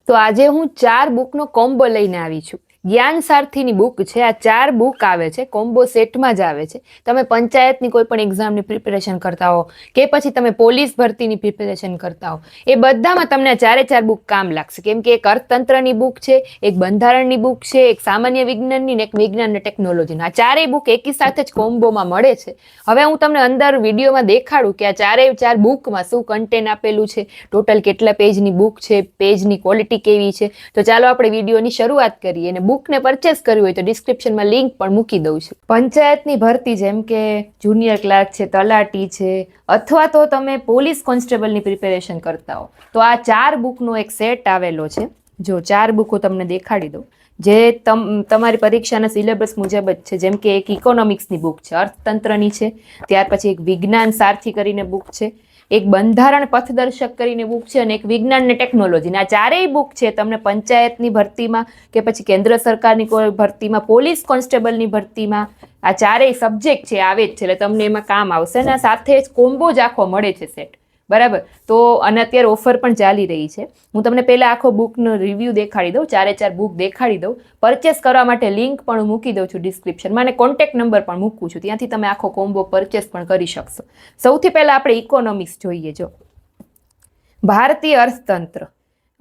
તો આજે હું 4 બુકનો કોમ્બો લઈને આવી છું. જ્ઞાન સારથીની બુક છે. આ 4 બુક આવે છે, કોમ્બો સેટમાં જ આવે છે. તમે પંચાયતની કોઈ પણ એક્ઝામની પ્રિપેરેશન કરતા હો કે પછી તમે પોલીસ ભરતીની પ્રિપેરેશન કરતા હો, એ બધામાં તમને 4 બુક કામ લાગશે. કેમ કે એક અર્થતંત્રની બુક છે, એક બંધારણની બુક છે, એક સામાન્ય વિજ્ઞાનની ને એક વિજ્ઞાન અને ટેકનોલોજીની. આ 4 બુક એકી સાથે જ કોમ્બોમાં મળે છે. હવે હું તમને અંદર વિડીયોમાં દેખાડું કે આ 4 બુકમાં શું કન્ટેન્ટ આપેલું છે, ટોટલ કેટલા પેજની બુક છે, પેજની ક્વોલિટી કેવી છે. તો ચાલો આપણે વિડીયોની શરૂઆત કરીએ. અને બુકને પરચેસ કરવી હોય તો ડિસ્ક્રિપ્શનમાં લિંક પણ મૂકી દઉં છું. પંચાયતની ભરતી જેમ કે જુનિયર ક્લાર્ક છે, તલાટી છે, અથવા તો તમે પોલીસ કોન્સ્ટેબલની પ્રિપેરેશન કરતા હો, તો આ 4 બુકનો એક સેટ આવેલો છે. જો 4 બુકો તમને દેખાડી દઉં, જે તમારી પરીક્ષાના સિલેબસ મુજબ જ છે. જેમ કે એક ઇકોનોમિક્સની બુક છે, અર્થતંત્રની છે, ત્યાર પછી એક વિજ્ઞાન સારથી કરીને બુક છે, એક બંધારણ પથદર્શક કરીને બુક છે, અને એક વિજ્ઞાન ને ટેકનોલોજી. આ 4 બુક છે તમને પંચાયતની ભરતીમાં કે પછી કેન્દ્ર સરકારની કોઈ ભરતીમાં, પોલીસ કોન્સ્ટેબલની ભરતીમાં આ 4 સબ્જેક્ટ છે આવે જ છે. એટલે તમને એમાં કામ આવશે. અને સાથે જ કોમ્બો જ આખો મળે છે સેટ, બરાબર. તો અને અત્યારે ઓફર પણ ચાલી રહી છે. હું તમને પહેલા આખો બુકનો રિવ્યૂ દેખાડી દઉં, 4 બુક દેખાડી દઉં. પરચેસ કરવા માટે લિંક પણ મૂકી દઉં છું ડિસ્ક્રિપ્શનમાં, અને કોન્ટેક્ટ નંબર પણ મૂકું છું. ત્યાંથી તમે આખો કોમ્બો પરચેસ પણ કરી શકશો. સૌથી પહેલા આપણે ઇકોનોમિક્સ જોઈએ. જો ભારતીય અર્થતંત્ર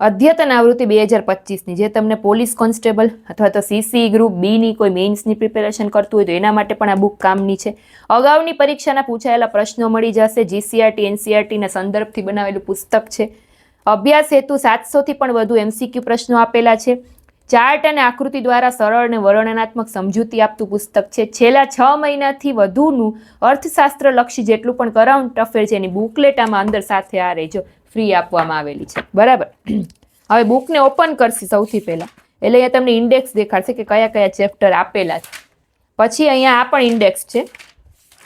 અદ્યતન આવૃત્તિ 2025ની, જે તમને પોલીસ કોન્સ્ટેબલ અથવા તો સીસી ગ્રુપ બીની કોઈ મેઇન્સની પ્રિપેરેશન કરતું હોય તો એના માટે પણ આ બુક કામની છે. અગાઉની પરીક્ષાના પૂછાયેલા પ્રશ્નો મળી જશે. જીસીઆરટી એનસીઆરટીના સંદર્ભથી બનાવેલું પુસ્તક છે. અભ્યાસ હેતુ 700થી પણ વધુ એમસીક્યુ પ્રશ્નો આપેલા છે. ચાર્ટ અને આકૃતિ દ્વારા સરળ અને વર્ણનાત્મક સમજૂતી આપતું પુસ્તક છે. છેલ્લા 6 મહિનાથી વધુનું અર્થશાસ્ત્રલક્ષી જેટલું પણ કરંટ અફેર છે એની બુકલેટ આમાં અંદર સાથે આ રહેજો ફ્રી આપવામાં આવેલી છે, બરાબર. હવે બુકને ઓપન કરશે સૌથી પહેલા, એટલે અહીંયા તમને ઇન્ડેક્સ દેખાડશે કે કયા કયા ચેપ્ટર આપેલા છે. પછી અહીંયા આ પણ ઇન્ડેક્સ છે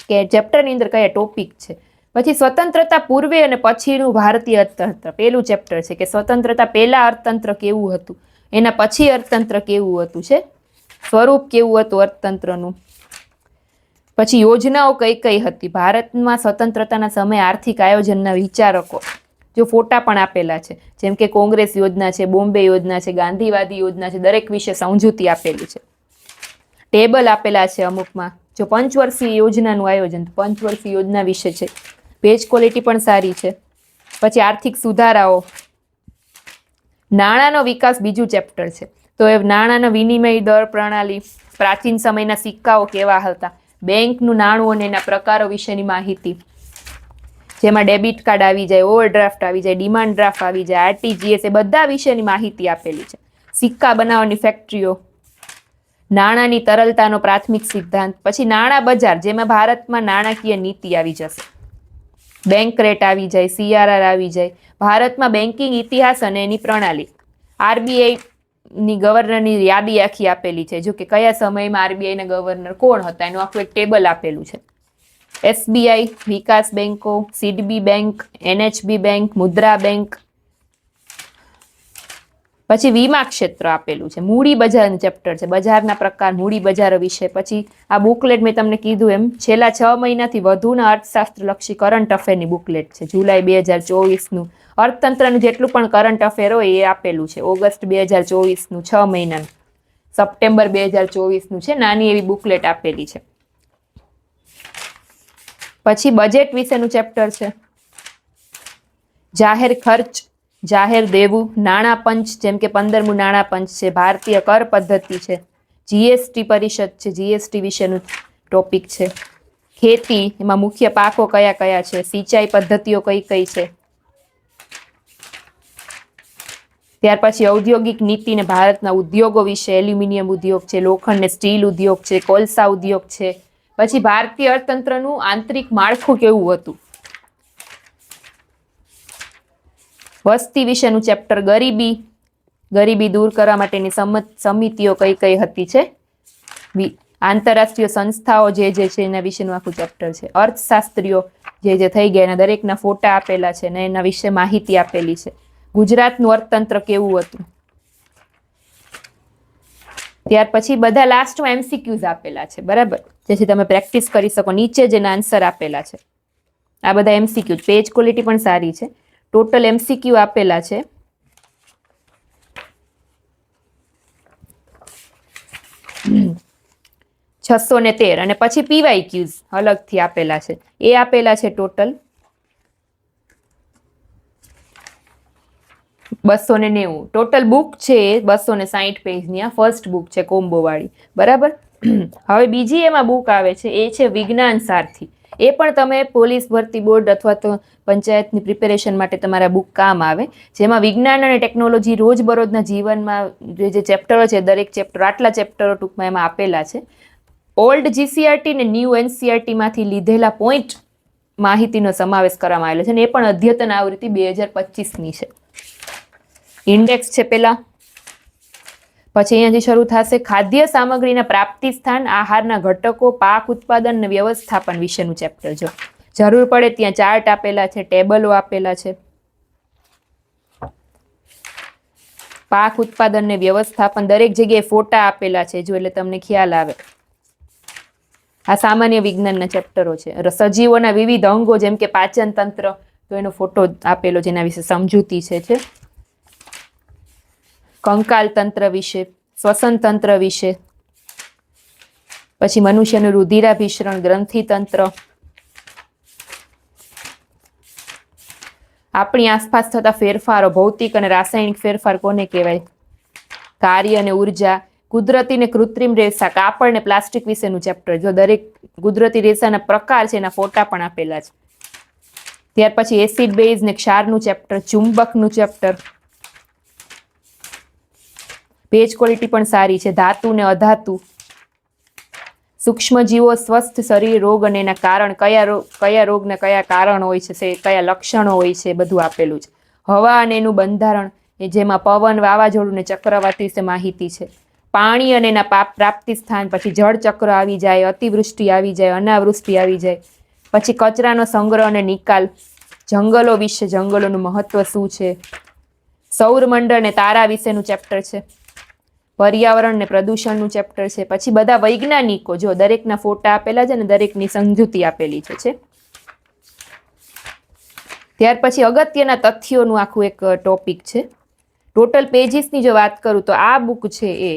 કે ચેપ્ટરની અંદર કયા ટોપિક છે. પછી સ્વતંત્રતા પૂર્વે અને પછીનું ભારતીય અર્થતંત્ર પહેલું ચેપ્ટર છે કે સ્વતંત્રતા પહેલા અર્થતંત્ર કેવું હતું, એના પછી અર્થતંત્ર કેવું હતું છે, સ્વરૂપ કેવું હતું અર્થતંત્રનું. પછી યોજનાઓ કઈ કઈ હતી, ભારતમાં સ્વતંત્રતાના સમયે આર્થિક આયોજનના વિચારકો. જો ફોટા પણ આપેલા છે, જેમ કે કોંગ્રેસ યોજના છે, બોમ્બે યોજના છે, ગાંધીવાદી યોજના છે, દરેક વિશે સમજૂતી આપેલી છે. ટેબલ આપેલા છે અમુકમાં. જો પંચવર્ષીય યોજનાનું આયોજન, પંચવર્ષીય યોજના વિશે છે. પેજ ક્વોલિટી પણ સારી છે. પછી આર્થિક સુધારાઓ, નાણાંનો વિકાસ બીજું ચેપ્ટર છે. તો એ નાણાંનો વિનિમય દર પ્રણાલી, પ્રાચીન સમયના સિક્કાઓ કેવા હતા, બેંકનું નાણું અને એના પ્રકારો વિશેની માહિતી, જેમાં ડેબિટ કાર્ડ આવી જાય, ઓવરડ્રાફ્ટ આવી જાય, ડિમાન્ડ ડ્રાફ્ટ આવી જાય, આરટીજીએસ, એ બધા વિશેની માહિતી આપેલી છે. સિક્કા બનાવવાની ફેક્ટરીઓ, નાણાંની તરલતાનો પ્રાથમિક સિદ્ધાંત. પછી નાણાં બજાર, જેમાં ભારતમાં નાણાકીય નીતિ આવી જશે, બેંક રેટ આવી જાય, સીઆરઆર આવી જાય, ભારતમાં બેન્કિંગ ઇતિહાસ અને એની પ્રણાલી, આરબીઆઈ ની ગવર્નરની યાદી આખી આપેલી છે. જો કે કયા સમયમાં આરબીઆઈ ના ગવર્નર કોણ હતા એનું આખું એક ટેબલ આપેલું છે. એસબીઆઈ, વિકાસ બેંકો, સીડબી બેંક, એનએચબી બેંક, મુદ્રા બેંક. પછી વીમા ક્ષેત્ર આપેલું છે. મૂડી બજારનું ચેપ્ટર છે, બજારના પ્રકાર, મૂડી બજારો વિશે. પછી આ બુકલેટ મેં તમને કીધું એમ છેલ્લા 6 મહિનાથી વધુના અર્થશાસ્ત્રલક્ષી કરંટ અફેરની બુકલેટ છે. જુલાઈ 2024નું અર્થતંત્રનું જેટલું પણ કરંટ અફેર હોય એ આપેલું છે. ઓગસ્ટ 2024નું 6 મહિનાનું, સપ્ટેમ્બર 2024નું છે. નાની એવી બુકલેટ આપેલી છે. પછી બજેટ વિશેનું ચેપ્ટર છે. જાહેર ખર્ચ, જાહેર દેવું, નાણાં પંચ, જેમ કે 15મું નાણાં પંચ છે. ભારતીય કર પદ્ધતિ છે. જીએસટી પરિષદ છે, જીએસટી વિશેનું ટોપિક છે. ખેતી, એમાં મુખ્ય પાકો કયા કયા છે, સિંચાઈ પદ્ધતિઓ કઈ કઈ છે. ત્યાર પછી ઔદ્યોગિક નીતિ ને ભારતના ઉદ્યોગો વિશે, એલ્યુમિનિયમ ઉદ્યોગ છે, લોખંડ ને સ્ટીલ ઉદ્યોગ છે, કોલસા ઉદ્યોગ છે. પછી ભારતીય અર્થતંત્રનું આંતરિક માળખું કેવું હતું, વસ્તી વિશેનું ચેપ્ટર, ગરીબી દૂર કરવા માટેની સમિતિઓ કઈ કઈ હતી છે, આંતરરાષ્ટ્રીય સંસ્થાઓ જે છે એના વિશેનું આખું ચેપ્ટર છે. અર્થશાસ્ત્રીઓ જે થઈ ગયા એના દરેકના ફોટા આપેલા છે ને એના વિશે માહિતી આપેલી છે. ગુજરાતનું અર્થતંત્ર કેવું હતું. ત્યાર પછી બધા લાસ્ટમાં એમસીક્યુઝ આપેલા છે, બરાબર, જેથી તમે પ્રેક્ટિસ કરી શકો. નીચે જેના આન્સર આપેલા છે આ બધા એમસીક્યુ. પેજ ક્વોલિટી પણ સારી છે. ટોટલ એમસીક્યુ આપેલા છે 613 અને પછી PYQs અલગથી આપેલા છે, એ આપેલા છે ટોટલ 290. ટોટલ બુક છે 260 પેજની. આ ફર્સ્ટ બુક છે કોમ્બો વાળી, બરાબર. હવે બીજી એમાં બુક આવે છે, એ છે વિજ્ઞાન સારથી. એ પણ તમે પોલીસ ભરતી બોર્ડ અથવા તો પંચાયતની પ્રિપેરેશન માટે તમારા બુક કામ આવે, જેમાં વિજ્ઞાન અને ટેકનોલોજી રોજબરોજના જીવનમાં જે ચેપ્ટરો છે, દરેક ચેપ્ટર આટલા ચેપ્ટરો ટૂંકમાં એમાં આપેલા છે. ઓલ્ડ GCRT ને ન્યૂ NCRT માંથી લીધેલા પોઈન્ટ માહિતીનો સમાવેશ કરવામાં આવેલો છે, અને એ પણ અદ્યતન આવૃત્તિ 2025ની છે. ઇન્ડેક્સ છે પેલા, પછી અહીંયાથી શરૂ થશે ખાદ્ય સામગ્રીના પ્રાપ્તિ સ્થાન, આહારના ઘટકો, પાક ઉત્પાદન અને વ્યવસ્થાપન વિશેનું ચેપ્ટર. જો જરૂર પડે ત્યાં ચાર્ટ આપેલા છે, ટેબલો આપેલા છે. પાક ઉત્પાદન ને વ્યવસ્થાપન દરેક જગ્યાએ ફોટા આપેલા છે, જો એટલે તમને ખ્યાલ આવે. આ સામાન્ય વિજ્ઞાનના ચેપ્ટરો છે. સજીવોના વિવિધ અંગો જેમ કે પાચન તંત્ર, તો એનો ફોટો આપેલો જેના વિશે સમજૂતી છે. કંકાલ તંત્ર વિશે, શ્વસન તંત્ર વિશે, પછી મનુષ્યનું રુધિરાભિસરણ, ગ્રંથિ તંત્ર, આપણી આસપાસ થતા ફેરફારો, ભૌતિક અને રાસાયણિક ફેરફાર કોને કહેવાય, કાર્ય અને ઉર્જા, કુદરતી ને કૃત્રિમ રેસા, કાપડ ને પ્લાસ્ટિક વિશેનું ચેપ્ટર. જો દરેક કુદરતી રેસાના પ્રકાર છે, એના ફોટા પણ આપેલા છે. ત્યાર પછી એસિડ બેઝ ને ક્ષારનું ચેપ્ટર, ચુંબકનું ચેપ્ટર. પેજ ક્વોલિટી પણ સારી છે. ધાતુ ને અધાતુ, સૂક્ષ્મજીવો, સ્વસ્થ શરીર, રોગ અને એના કારણ, કયા રોગ ને કયા કારણ હોય છે, કયા લક્ષણો હોય છે, બધું આપેલું છે. હવા અને એનું બંધારણ, જેમાં પવન, વાવાઝોડું ને ચક્રવાત વિશે માહિતી છે. પાણી અને એના પ્રાપ્તિ સ્થાન, પછી જળ ચક્ર આવી જાય, અતિવૃષ્ટિ આવી જાય, અનાવૃષ્ટિ આવી જાય, પછી કચરાનો સંગ્રહ અને નિકાલ, જંગલો વિશે, જંગલોનું મહત્વ શું છે, સૌરમંડળ ને તારા વિશેનું ચેપ્ટર છે. પર્યાવરણ ને પ્રદૂષણનું ચેપ્ટર છે. પછી બધા વૈજ્ઞાનિકો, જો દરેકના ફોટા આપેલા છે ને દરેકની સમજૂતી આપેલી છે. ત્યાર પછી અગત્યના તથ્યોનું આખું એક ટોપિક છે. ટોટલ પેજીસની જો વાત કરું તો આ બુક છે એ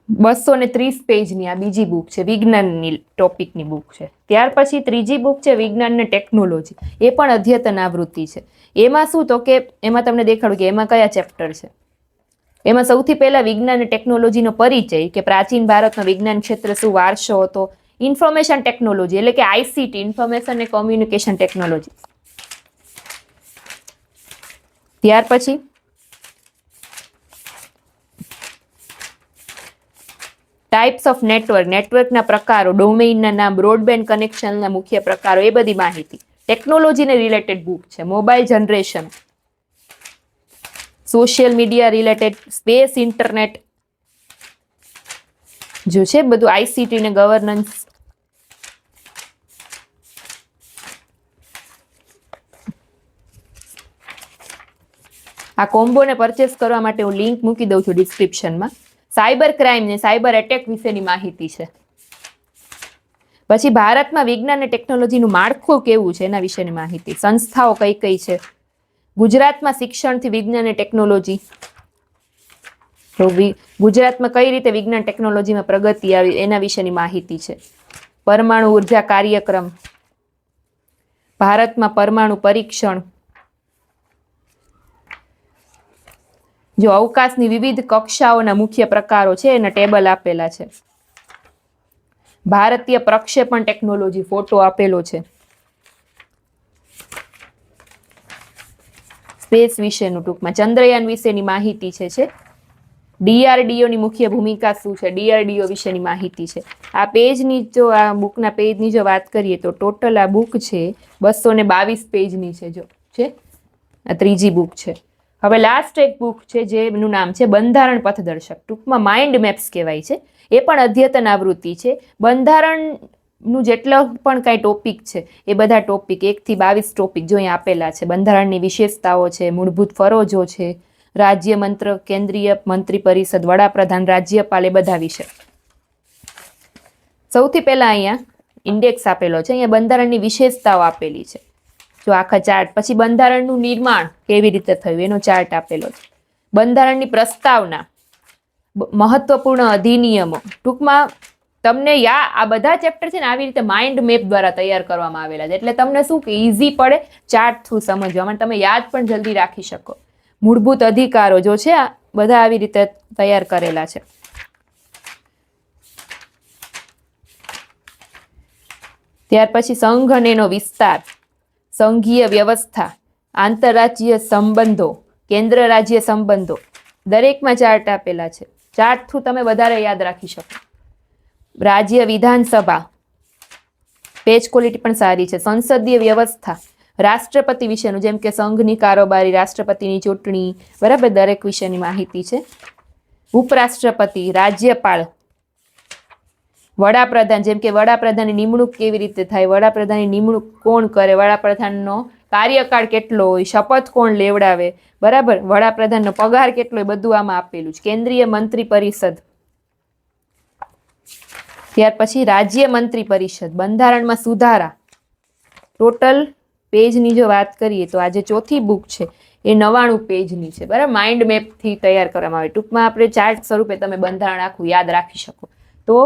230 પેજની આ બીજી બુક છે, વિજ્ઞાનની ટોપિકની બુક છે. ત્યાર પછી ત્રીજી બુક છે વિજ્ઞાન ને ટેકનોલોજી, એ પણ અદ્યતન આવૃત્તિ છે. એમાં શું તો કે એમાં તમને દેખાડું કે એમાં કયા ચેપ્ટર છે. એમાં સૌથી પહેલા વિજ્ઞાન અને ટેકનોલોજીનો પરિચય, કે પ્રાચીન ભારતનો વિજ્ઞાન ક્ષેત્ર શું વારસો હતો. ઇન્ફોર્મેશન ટેકનોલોજી એટલે કે ICT, ઇન્ફોર્મેશન અને કોમ્યુનિકેશન ટેકનોલોજી. ત્યાર પછી ટાઈપ્સ ઓફ નેટવર્ક, નેટવર્કના પ્રકારો, ડોમેઇનના નામ, બ્રોડબેન્ડ કનેક્શનના મુખ્ય પ્રકારો, એ બધી માહિતી. ટેકનોલોજીને રિલેટેડ બુક છે. Mobile generation, social media related, space, internet, જો છે બધું ICT ને ગવર્નન્સ. આ કોમ્બોને પરચેસ કરવા માટે હું લિંક મૂકી દઉં છું ડિસ્ક્રિપ્શનમાં. સાયબર ક્રાઇમ ને સાયબર એટેક વિશેની માહિતી છે. પછી ભારતમાં વિજ્ઞાન અને ટેકનોલોજીનું માળખું કેવું છે એના વિશેની માહિતી. સંસ્થાઓ કઈ કઈ છે. ગુજરાતમાં શિક્ષણથી વિજ્ઞાન અને ટેકનોલોજી, તો ગુજરાતમાં કઈ રીતે વિજ્ઞાન ટેકનોલોજીમાં પ્રગતિ આવી એના વિશેની માહિતી છે. પરમાણુ ઉર્જા કાર્યક્રમ, ભારતમાં પરમાણુ પરીક્ષણ, જો અવકાશની વિવિધ કક્ષાઓના મુખ્ય પ્રકારો છે એના ટેબલ આપેલા છે. ભારતીય પ્રક્ષેપણ ટેકનોલોજી ફોટો આપેલો છે. સ્પેસ વિશેનું ટૂંકમાં ચંદ્રયાન વિશેની માહિતી છે. DRDO ની મુખ્ય ભૂમિકા શું છે, DRDO વિશેની માહિતી છે. આ પેજની જો આ બુકના પેજની જો વાત કરીએ તો ટોટલ આ બુક છે 222 પેજની છે. જો છે આ ત્રીજી બુક છે. હવે લાસ્ટ એક બુક છે જેનું નામ છે બંધારણ પથદર્શક, ટૂંકમાં માઇન્ડ મેપ્સ કહેવાય છે. એ પણ અદ્યતન આવૃત્તિ છે. બંધારણનું જેટલો પણ કાંઈ ટોપિક છે એ બધા ટોપિક 1 થી 22 ટોપિક જો અહીં આપેલા છે. બંધારણની વિશેષતાઓ છે, મૂળભૂત ફરજો છે, રાજ્ય મંત્ર, કેન્દ્રીય મંત્રી પરિષદ, વડાપ્રધાન, રાજ્યપાલ, એ બધા વિશે. સૌથી પહેલા અહીંયા ઇન્ડેક્સ આપેલો છે. અહીંયા બંધારણની વિશેષતાઓ આપેલી છે, જો આખા ચાર્ટ. પછી બંધારણનું નિર્માણ કેવી રીતે થયું એનો ચાર્ટ આપેલો છે. બંધારણની પ્રસ્તાવના, મહત્વપૂર્ણ અધિનિયમો. ટૂંકમાં તમને આ બધા ચેપ્ટર છે ને આવી રીતે માઇન્ડ મેપ દ્વારા તૈયાર કરવામાં આવેલા છે, એટલે તમને શું કે ઈઝી પડે ચાર્ટ થ્રુ સમજવામાં, તમે યાદ પણ જલ્દી રાખી શકો. મૂળભૂત અધિકારો જો છે આ બધા આવી રીતે તૈયાર કરેલા છે. ત્યાર પછી સંઘ અને એનો વિસ્તાર, સંઘીય વ્યવસ્થા, આંતરરાજ્ય સંબંધો, કેન્દ્ર રાજ્ય સંબંધો, દરેકમાં ચાર્ટ આપેલા છે. ચાર્ટ થ્રુ તમે વધારે યાદ રાખી શકો. રાજ્ય વિધાનસભા, પેજ ક્વોલિટી પણ સારી છે. સંસદીય વ્યવસ્થા, રાષ્ટ્રપતિ વિશેનું, જેમ કે સંઘની કારોબારી, રાષ્ટ્રપતિની ચૂંટણી, બરાબર, દરેક વિશેની માહિતી છે. ઉપરાષ્ટ્રપતિ, રાજ્યપાલ, વડાપ્રધાન, જેમ કે વડાપ્રધાનની નિમણૂક કેવી રીતે થાય, વડાપ્રધાનની નિમણૂક કોણ કરે, વડાપ્રધાનનો કાર્યકાળ કેટલો હોય, શપથ કોણ લેવડાવે, બરાબર, વડાપ્રધાનનો પગાર કેટલો હોય, બધું આમાં આપેલું છે. કેન્દ્રીય મંત્રી પરિષદ, ત્યાર પછી રાજ્ય મંત્રી પરિષદ, બંધારણમાં સુધારા. ટોટલ પેજની જો વાત કરીએ તો આ જે ચોથી બુક છે એ 99 પેજની છે, બરાબર. માઇન્ડ મેપથી તૈયાર કરવામાં આવે. ટૂંકમાં આપણે ચાર્ટ સ્વરૂપે તમે બંધારણ આખું યાદ રાખી શકો. તો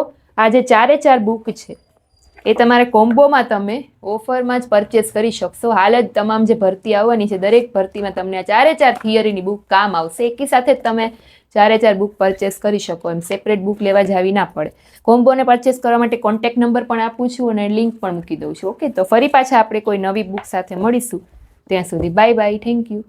આ જે 4 બુક છે એ તમારે કોમ્બોમાં તમે ઓફરમાં જ પરચેસ કરી શકશો. હાલ જ તમામ જે ભરતી આવવાની છે દરેક ભરતીમાં તમને આ 4 થિયરીની બુક કામ આવશે. એકી સાથે જ તમે 4 બુક પરચેસ કરી શકો, એમ સેપરેટ બુક લેવા જાવી ના પડે. કોમ્બોને પરચેસ કરવા માટે કોન્ટેક્ટ નંબર પણ આપું છું અને લિંક પણ મૂકી દઉં છું. ઓકે, તો ફરી પાછા આપણે કોઈ નવી બુક સાથે મળીશું. ત્યાં સુધી બાય બાય, થેન્ક યુ.